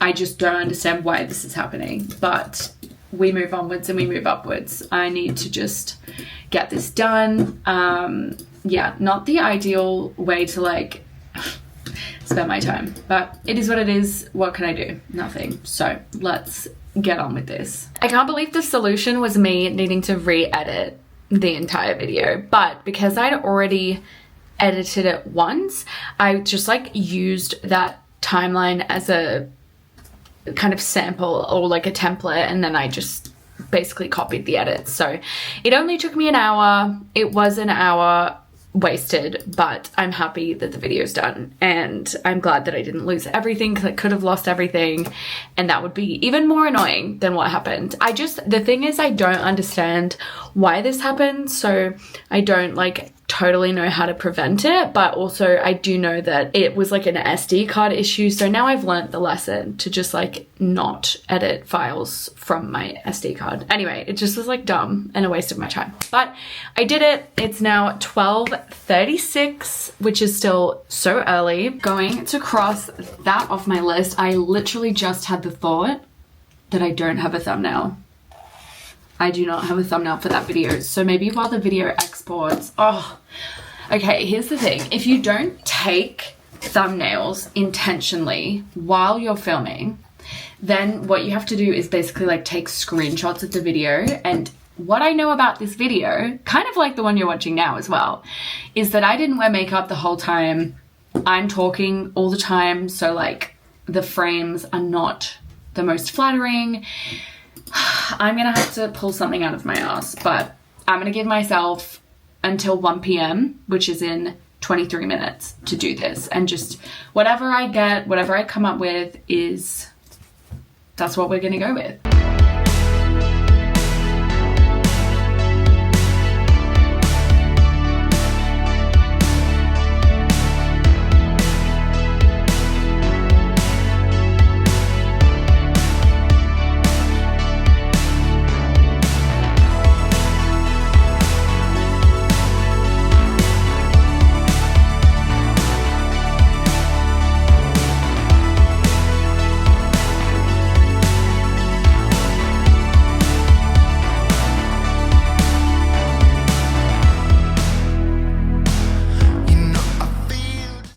I just don't understand why this is happening, but we move onwards and we move upwards. I need to just get this done. Yeah, not the ideal way to like spend my time, but it is what it is. What can I do? Nothing. So let's get on with this. I can't believe the solution was me needing to re-edit the entire video, but because I'd already edited it once, I just like used that timeline as a kind of sample or like a template, and then I just basically copied the edits. So it only took me an hour. It was an hour wasted, but I'm happy that the video's done, and I'm glad that I didn't lose everything, because I could have lost everything, and that would be even more annoying than what happened. The thing is, I don't understand why this happened, so I don't like totally know how to prevent it, but also I do know that it was like an SD card issue, so now I've learnt the lesson to just like not edit files from my SD card. Anyway, it just was like dumb and a waste of my time, but I did it. It's now 12:36, which is still so early. Going to cross that off my list. I literally just had the thought that I don't have a thumbnail. I do not have a thumbnail for that video. So maybe while the video exports, okay, here's the thing. If you don't take thumbnails intentionally while you're filming, then what you have to do is basically like take screenshots of the video. And what I know about this video, kind of like the one you're watching now as well, is that I didn't wear makeup the whole time. I'm talking all the time, so like the frames are not the most flattering. I'm gonna have to pull something out of my ass, but I'm gonna give myself until 1 p.m, which is in 23 minutes, to do this. And just whatever I get, whatever I come up with, that's what we're gonna go with.